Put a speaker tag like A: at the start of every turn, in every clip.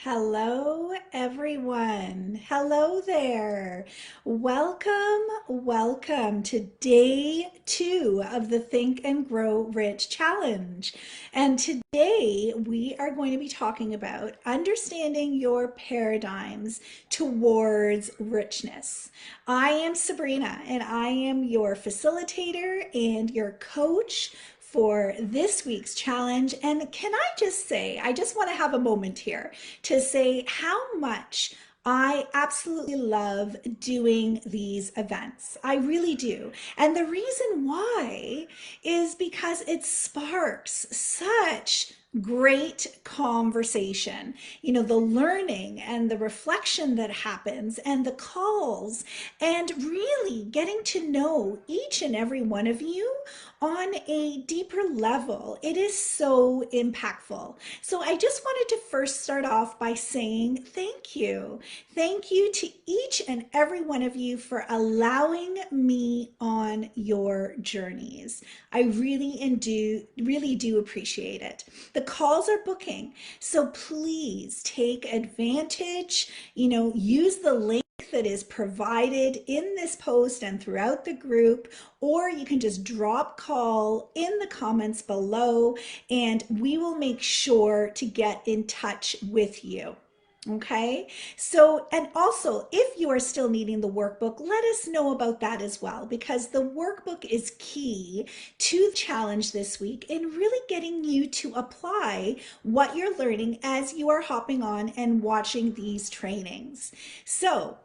A: Hello, everyone. Hello there. Welcome to day 2 of the Think and Grow Rich Challenge. And today we are going to be talking about understanding your paradigms towards richness. I am Sabrina, and I am your facilitator and your coach for this week's challenge. And can I just say, I just want to have a moment here to say how much I absolutely love doing these events. I really do. And the reason why is because it sparks such great conversation. You know, the learning and the reflection that happens and the calls and really getting to know each and every one of you on a deeper level. It is so impactful. So I just wanted to first start off by saying thank you. Thank you to each and every one of you for allowing me on your journeys. I really do appreciate it. The calls are booking, so please take advantage, use the link that is provided in this post and throughout the group, or you can just drop call in the comments below and we will make sure to get in touch with you. Okay, so, and also if you are still needing the workbook, let us know about that as well, because the workbook is key to the challenge this week in really getting you to apply what you're learning as you are hopping on and watching these trainings. So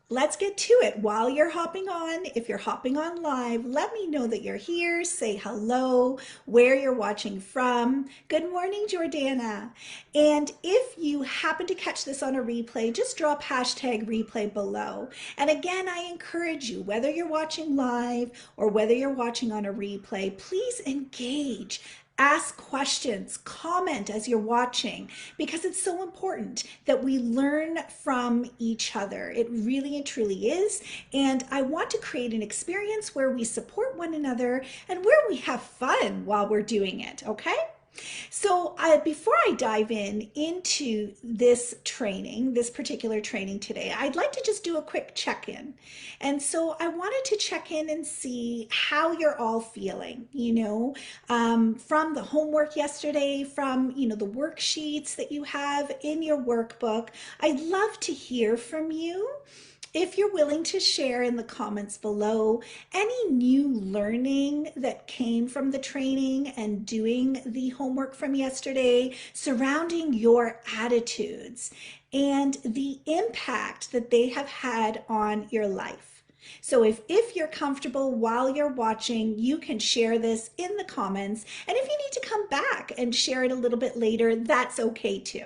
A: let's get to it. While you're hopping on, if you're hopping on live, let me know that you're here. Say hello, where you're watching from. Good morning, Jordana. And if you happen to catch this on a replay, just drop hashtag replay below. And again, I encourage you, whether you're watching live or whether you're watching on a replay, please engage. Ask questions, comment as you're watching, because it's so important that we learn from each other. It really and truly is. And I want to create an experience where we support one another and where we have fun while we're doing it, okay? So before I dive into this training, this particular training today, I'd like to just do a quick check-in. And so I wanted to check in and see how you're all feeling, from the homework yesterday, from, the worksheets that you have in your workbook. I'd love to hear from you. If you're willing to share in the comments below any new learning that came from the training and doing the homework from yesterday surrounding your attitudes and the impact that they have had on your life. So if you're comfortable while you're watching, you can share this in the comments. And if you need to come back and share it a little bit later, that's okay too.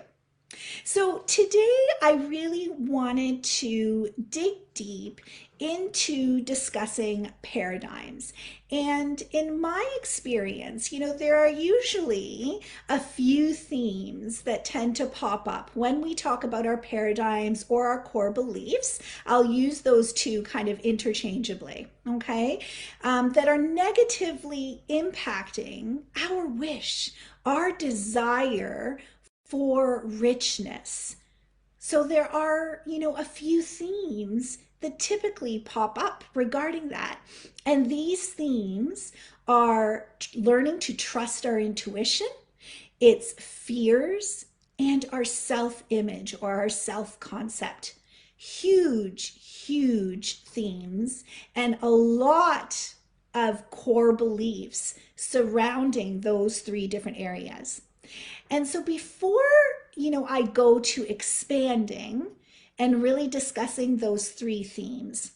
A: So today I really wanted to dig deep into discussing paradigms. And in my experience, there are usually a few themes that tend to pop up when we talk about our paradigms or our core beliefs. I'll use those two kind of interchangeably, okay? That are negatively impacting our wish, our desire for richness. So there are, a few themes that typically pop up regarding that. And these themes are learning to trust our intuition, its fears, and our self-image or our self-concept. Huge themes and a lot of core beliefs surrounding those three different areas. And so before, I go to expanding and really discussing those three themes,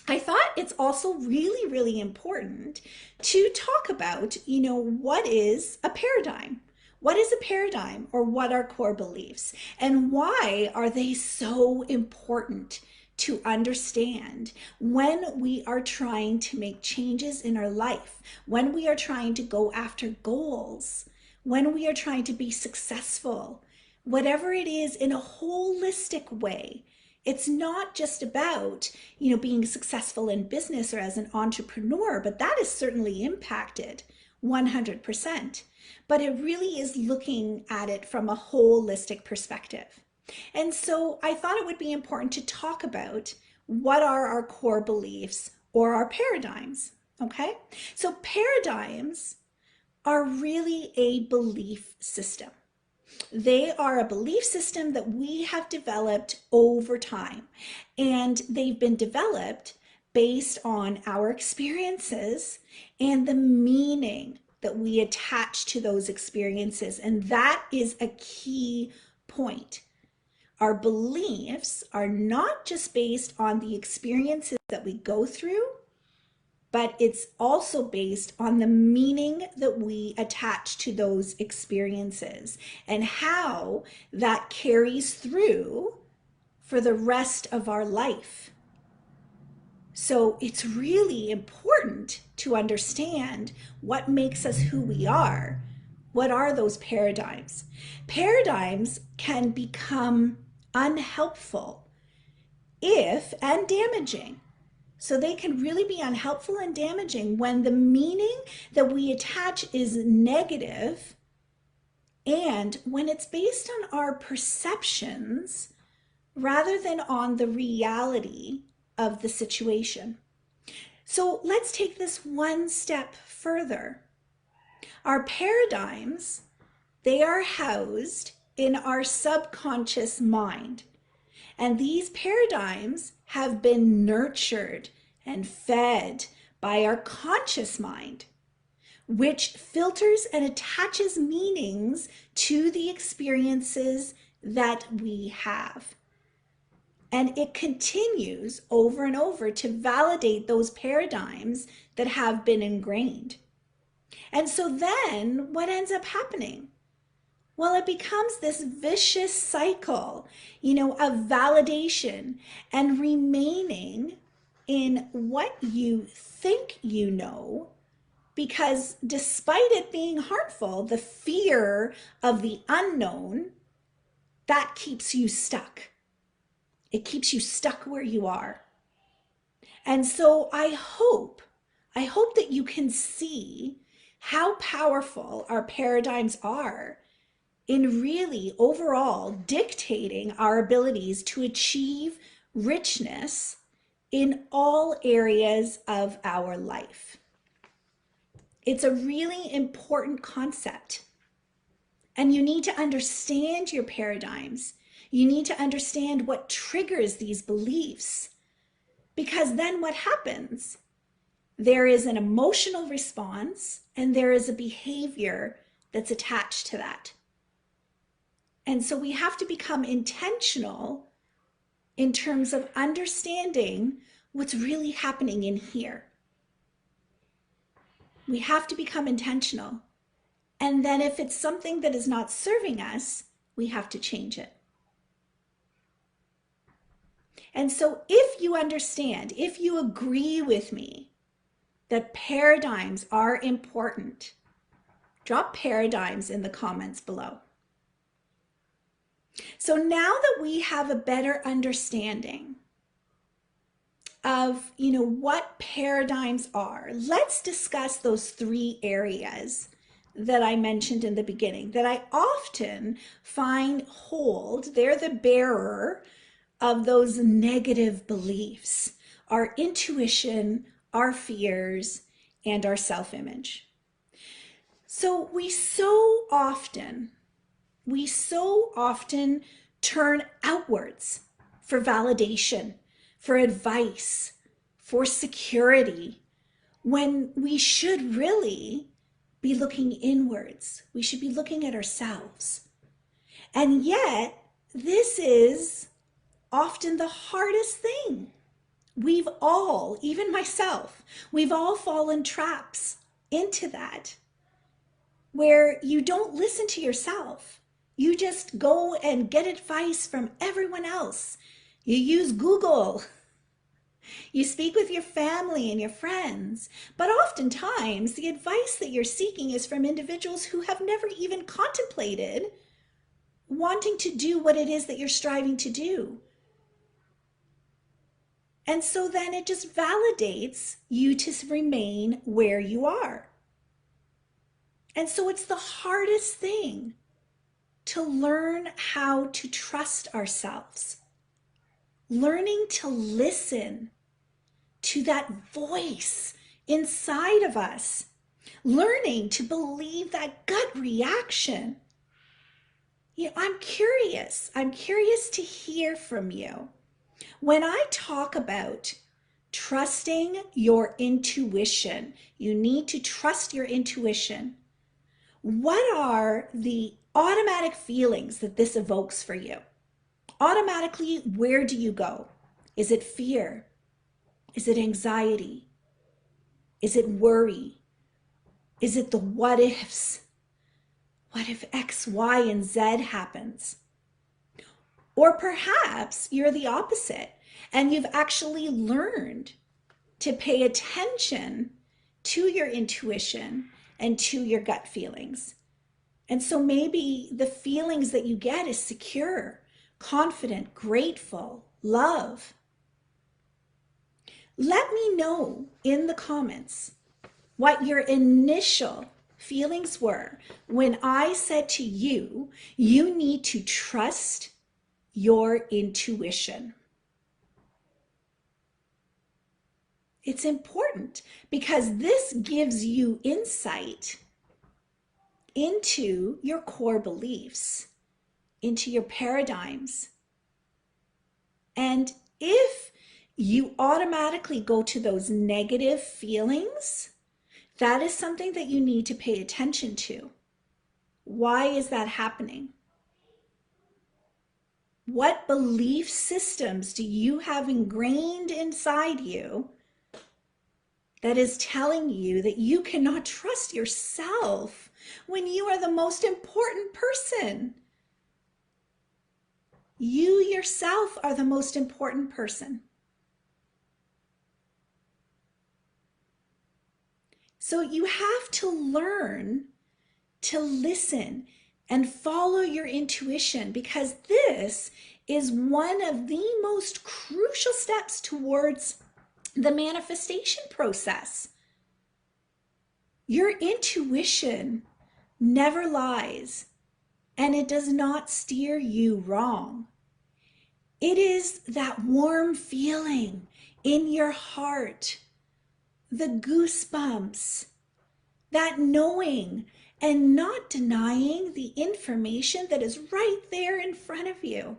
A: I thought it's also really important to talk about, what is a paradigm? What is a paradigm, or what are core beliefs? And why are they so important to understand when we are trying to make changes in our life, when we are trying to go after goals, when we are trying to be successful, whatever it is, in a holistic way. It's not just about, being successful in business or as an entrepreneur, but that is certainly impacted 100%. But it really is looking at it from a holistic perspective. And so I thought it would be important to talk about what are our core beliefs or our paradigms. Okay, so paradigms are really a belief system. They are a belief system that we have developed over time, and they've been developed based on our experiences and the meaning that we attach to those experiences. And that is a key point. Our beliefs are not just based on the experiences that we go through, but it's also based on the meaning that we attach to those experiences and how that carries through for the rest of our life. So it's really important to understand what makes us who we are. What are those paradigms? Paradigms can become unhelpful if and damaging. So they can really be unhelpful and damaging when the meaning that we attach is negative and when it's based on our perceptions rather than on the reality of the situation. So let's take this one step further. Our paradigms, they are housed in our subconscious mind. And these paradigms have been nurtured and fed by our conscious mind, which filters and attaches meanings to the experiences that we have. And it continues over and over to validate those paradigms that have been ingrained. And so then what ends up happening? Well, it becomes this vicious cycle, of validation and remaining in what you think you know, because despite it being harmful, the fear of the unknown, that keeps you stuck. It keeps you stuck where you are. And so I hope that you can see how powerful our paradigms are in really overall dictating our abilities to achieve richness in all areas of our life. It's a really important concept. And you need to understand your paradigms. You need to understand what triggers these beliefs. Because then what happens? There is an emotional response and there is a behavior that's attached to that. And so we have to become intentional in terms of understanding what's really happening in here. We have to become intentional. And then if it's something that is not serving us, we have to change it. And so if you understand, if you agree with me that paradigms are important, drop paradigms in the comments below. So now that we have a better understanding of, what paradigms are, let's discuss those 3 areas that I mentioned in the beginning that I often find they're the bearer of those negative beliefs, our intuition, our fears, and our self-image. So we so often turn outwards for validation, for advice, for security, when we should really be looking inwards. We should be looking at ourselves. And yet, this is often the hardest thing. We've all, even myself, we've all fallen traps into that, where you don't listen to yourself. You just go and get advice from everyone else. You use Google. You speak with your family and your friends. But oftentimes, the advice that you're seeking is from individuals who have never even contemplated wanting to do what it is that you're striving to do. And so then it just validates you to remain where you are. And so it's the hardest thing to learn how to trust ourselves, learning to listen to that voice inside of us, learning to believe that gut reaction. I'm curious. I'm curious to hear from you. When I talk about trusting your intuition, you need to trust your intuition. What are the automatic feelings that this evokes for you? Automatically, where do you go? Is it fear? Is it anxiety? Is it worry? Is it the what ifs? What if X, Y, and Z happens? Or perhaps you're the opposite and you've actually learned to pay attention to your intuition and to your gut feelings. And so maybe the feelings that you get is secure, confident, grateful, love. Let me know in the comments what your initial feelings were when I said to you, you need to trust your intuition. It's important because this gives you insight into your core beliefs, into your paradigms. And if you automatically go to those negative feelings, that is something that you need to pay attention to. Why is that happening? What belief systems do you have ingrained inside you that is telling you that you cannot trust yourself when you are the most important person? You yourself are the most important person. So you have to learn to listen and follow your intuition, because this is one of the most crucial steps towards the manifestation process. Your intuition never lies, and it does not steer you wrong. It is that warm feeling in your heart, the goosebumps, that knowing and not denying the information that is right there in front of you.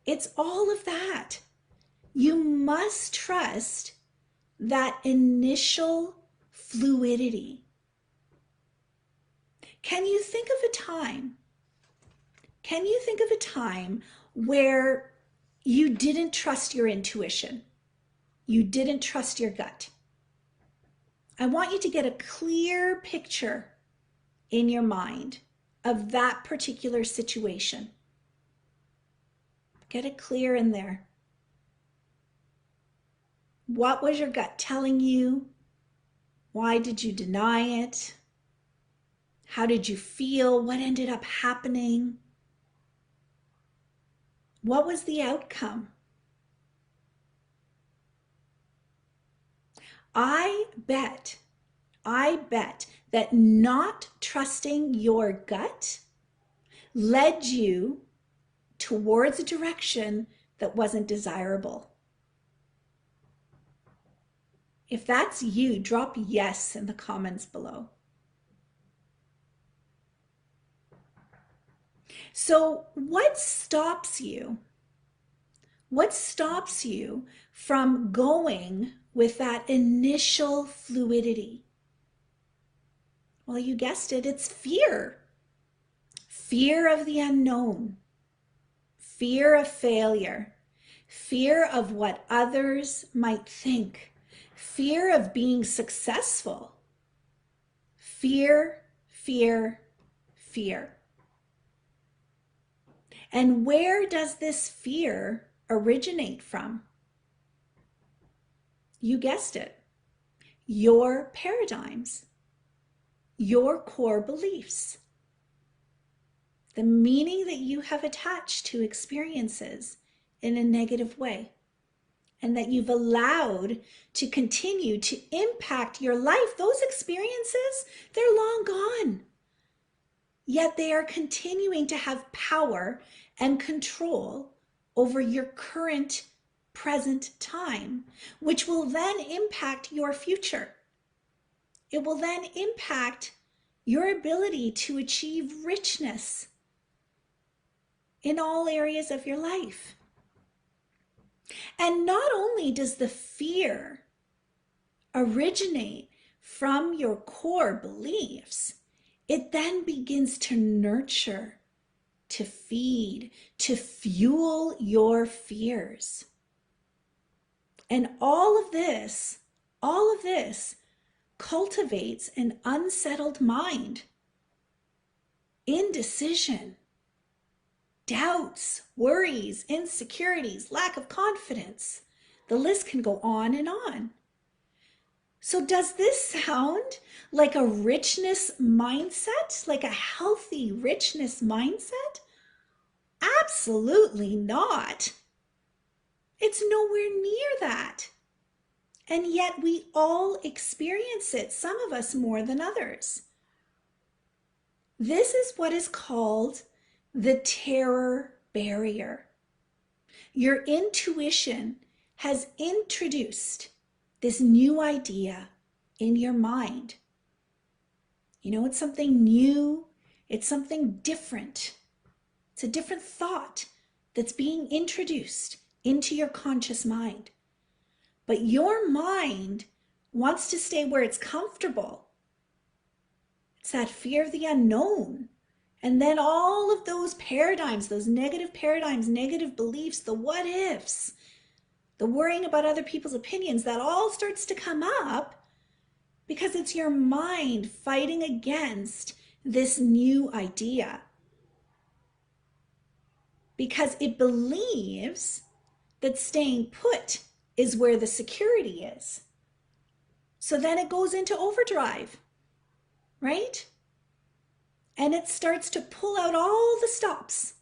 A: It's all of that. You must trust that initial fluidity. Can you think of a time? Can you think of a time where you didn't trust your intuition? You didn't trust your gut? I want you to get a clear picture in your mind of that particular situation. Get it clear in there. What was your gut telling you? Why did you deny it? How did you feel? What ended up happening? What was the outcome? I bet that not trusting your gut led you towards a direction that wasn't desirable. If that's you, drop yes in the comments below. So what stops you? What stops you from going with that initial fluidity? Well, you guessed it, it's fear. Fear of the unknown, fear of failure, fear of what others might think, fear of being successful, fear, fear, fear. And where does this fear originate from? You guessed it, your paradigms, your core beliefs, the meaning that you have attached to experiences in a negative way, and that you've allowed to continue to impact your life. Those experiences, they're long gone. yet they are continuing to have power and control over your current present time, which will then impact your future. It will then impact your ability to achieve richness in all areas of your life. And not only does the fear originate from your core beliefs, it then begins to nurture, to feed, to fuel your fears. And all of this cultivates an unsettled mind, indecision, doubts, worries, insecurities, lack of confidence. The list can go on and on. So does this sound like a richness mindset, like a healthy richness mindset? Absolutely not. It's nowhere near that. And yet we all experience it, some of us more than others. This is what is called the terror barrier. Your intuition has introduced this new idea in your mind. You know, it's something new, it's something different. It's a different thought that's being introduced into your conscious mind. But your mind wants to stay where it's comfortable. It's that fear of the unknown. And then all of those paradigms, those negative paradigms, negative beliefs, the what ifs, the worrying about other people's opinions, that all starts to come up because it's your mind fighting against this new idea. Because it believes that staying put is where the security is. So then it goes into overdrive, right? And it starts to pull out all the stops,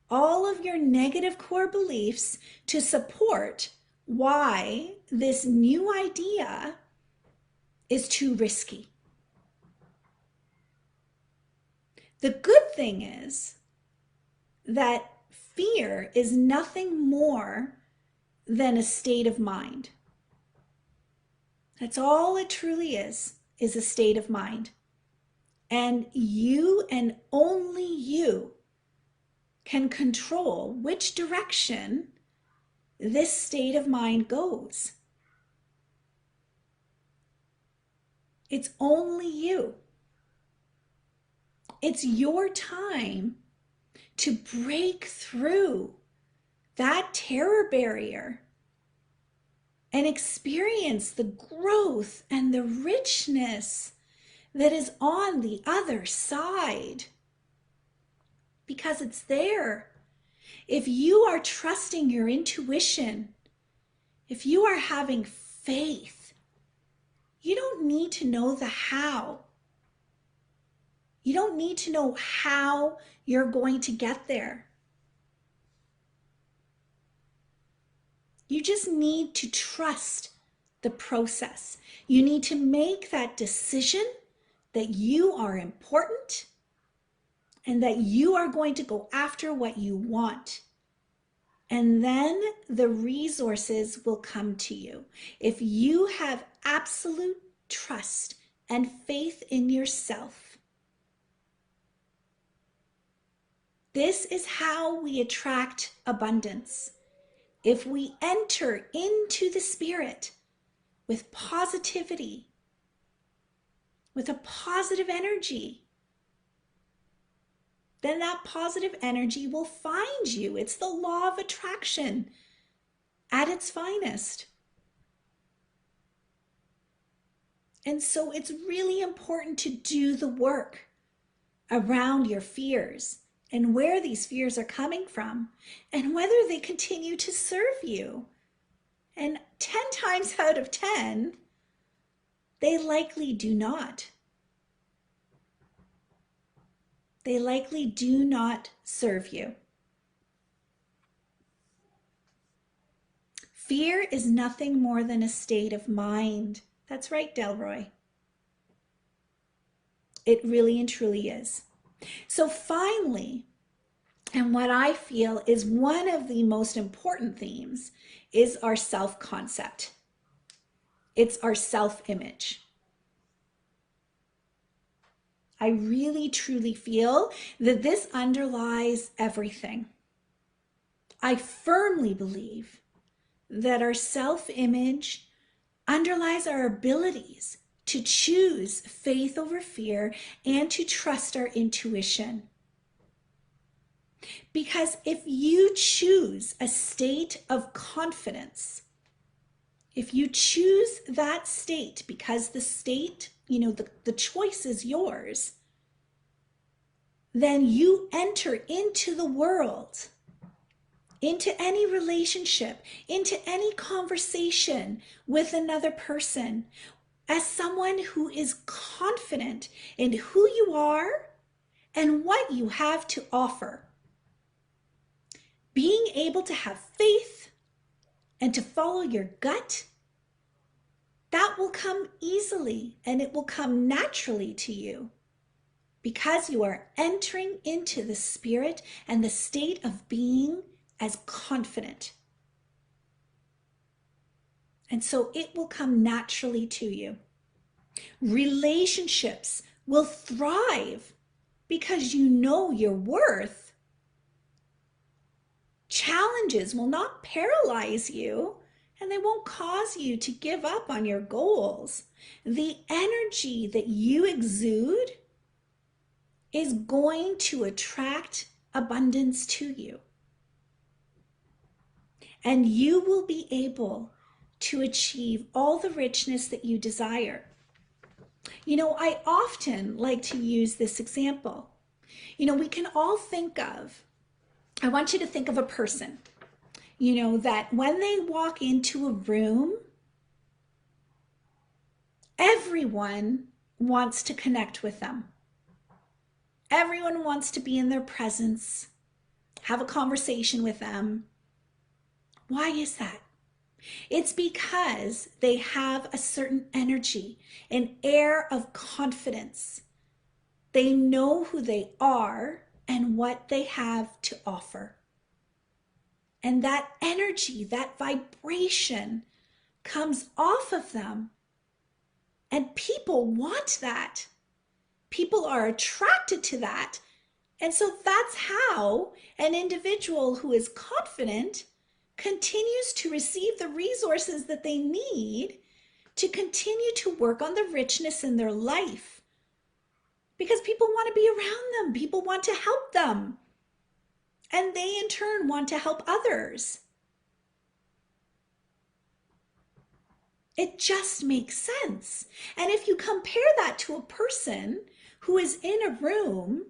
A: all of your negative core beliefs to support why this new idea is too risky. The good thing is that fear is nothing more than a state of mind. That's all it truly is a state of mind. And you and only you can control which direction this state of mind goes. It's only you. It's your time to break through that terror barrier and experience the growth and the richness that is on the other side. Because it's there. If you are trusting your intuition, if you are having faith, you don't need to know the how. You don't need to know how you're going to get there. You just need to trust the process. You need to make that decision that you are important and that you are going to go after what you want. And then the resources will come to you. If you have absolute trust and faith in yourself, this is how we attract abundance. If we enter into the spirit with positivity, with a positive energy, then that positive energy will find you. It's the law of attraction at its finest. And so it's really important to do the work around your fears and where these fears are coming from and whether they continue to serve you. And 10 times out of 10, they likely do not. They likely do not serve you. Fear is nothing more than a state of mind. That's right, Delroy. It really and truly is. So finally, and what I feel is one of the most important themes, is our self-concept. It's our self-image. I really truly feel that this underlies everything. I firmly believe that our self-image underlies our abilities to choose faith over fear and to trust our intuition. Because if you choose a state of confidence, if you choose that state because the state, the choice is yours, then you enter into the world, into any relationship, into any conversation with another person, as someone who is confident in who you are and what you have to offer. Being able to have faith and to follow your gut, that will come easily and it will come naturally to you because you are entering into the spirit and the state of being as confident. And so it will come naturally to you. Relationships will thrive because you know your worth. Challenges will not paralyze you and they won't cause you to give up on your goals. The energy that you exude is going to attract abundance to you. And you will be able to achieve all the richness that you desire. I often like to use this example. We can all think of, I want you to think of a person, that when they walk into a room, everyone wants to connect with them. Everyone wants to be in their presence, have a conversation with them. Why is that? It's because they have a certain energy, an air of confidence. They know who they are and what they have to offer. And that energy, that vibration comes off of them. And people want that. People are attracted to that. And so that's how an individual who is confident continues to receive the resources that they need to continue to work on the richness in their life. Because people want to be around them. People want to help them. And they in turn want to help others. It just makes sense. And if you compare that to a person who is in a room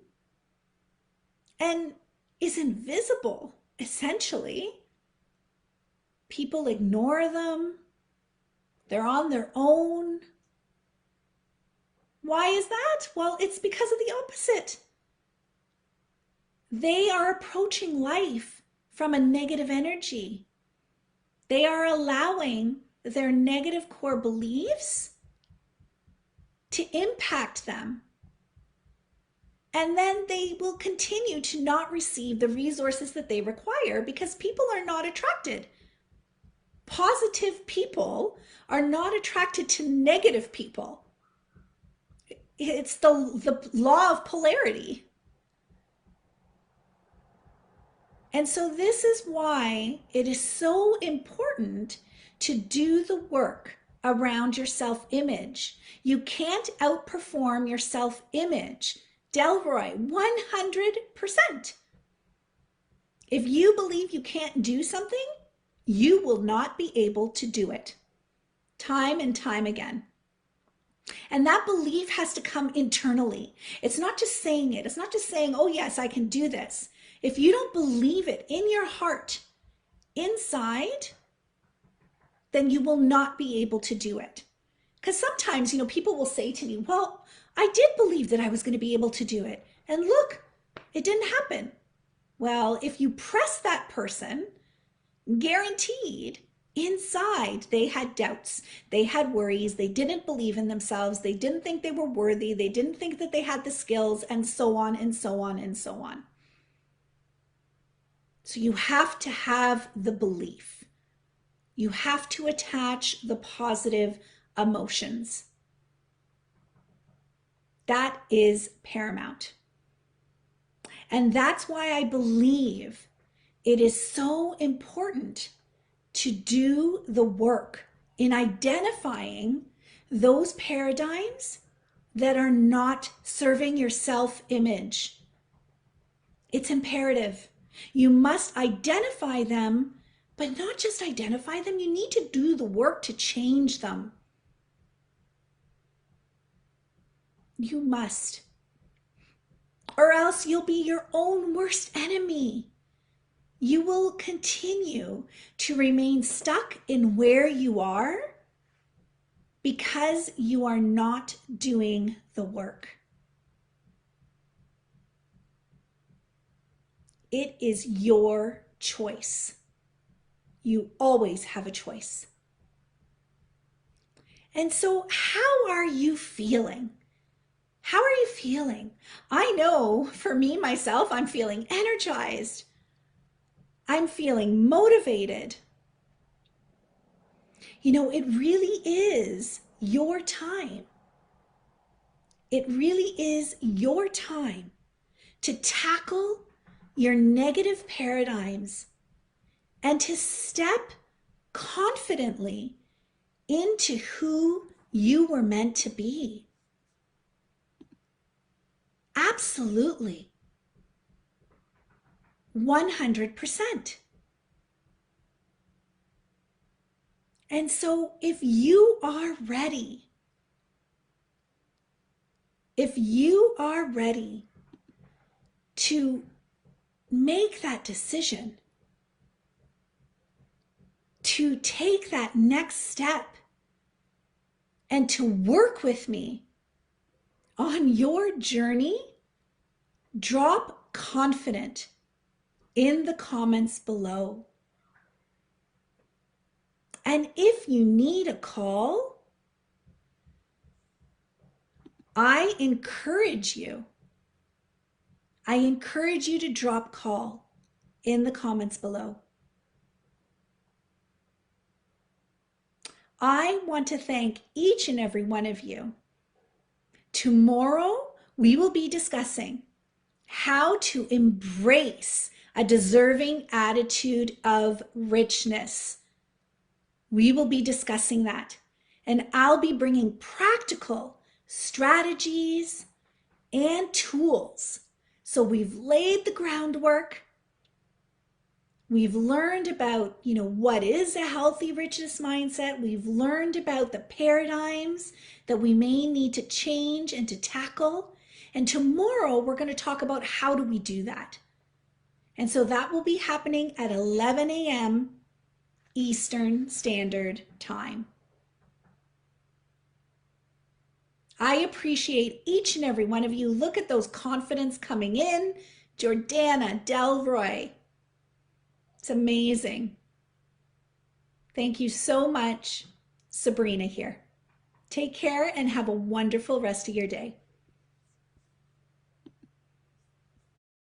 A: and is invisible, essentially, people ignore them, they're on their own. Why is that? Well, it's because of the opposite. They are approaching life from a negative energy. They are allowing their negative core beliefs to impact them. And then they will continue to not receive the resources that they require because people are not attracted. Positive people are not attracted to negative people. It's the law of polarity. And so this is why it is so important to do the work around your self-image. You can't outperform your self-image. Delroy, 100%. If you believe you can't do something, you will not be able to do it. Time and time again. And that belief has to come internally. It's not just saying it. It's not just saying, oh yes, I can do this. If you don't believe it in your heart, inside, then you will not be able to do it. Because sometimes, people will say to me, well, I did believe that I was going to be able to do it. And look, it didn't happen. Well, if you press that person, guaranteed inside they had doubts, they had worries, they didn't believe in themselves, they didn't think they were worthy, they didn't think that they had the skills, and so on and so on and so on. So you have to have the belief. You have to attach the positive emotions. That is paramount. And that's why I believe it is so important to do the work in identifying those paradigms that are not serving your self-image. It's imperative. You must identify them, but not just identify them, you need to do the work to change them. You must. Or else you'll be your own worst enemy. You will continue to remain stuck in where you are because you are not doing the work. It is your choice. You always have a choice. And so, how are you feeling? How are you feeling? I know for me, myself, I'm feeling energized. I'm feeling motivated. You know, it really is your time. It really is your time to tackle your negative paradigms and to step confidently into who you were meant to be. Absolutely. 100%. And so if you are ready, to make that decision, to take that next step, and to work with me on your journey, drop confident in the comments below. And if you need a call, I encourage you to drop call in the comments below. I want to thank each and every one of you. Tomorrow, we will be discussing how to embrace a deserving attitude of richness. We will be discussing that, and I'll be bringing practical strategies and tools. So we've laid the groundwork. We've learned about, what is a healthy richness mindset. We've learned about the paradigms that we may need to change and to tackle. And tomorrow we're going to talk about how do we do that. And so that will be happening at 11 a.m. Eastern Standard Time. I appreciate each and every one of you. Look at those confidence coming in. Jordana, Delroy. It's amazing. Thank you so much. Sabrina here. Take care and have a wonderful rest of your day.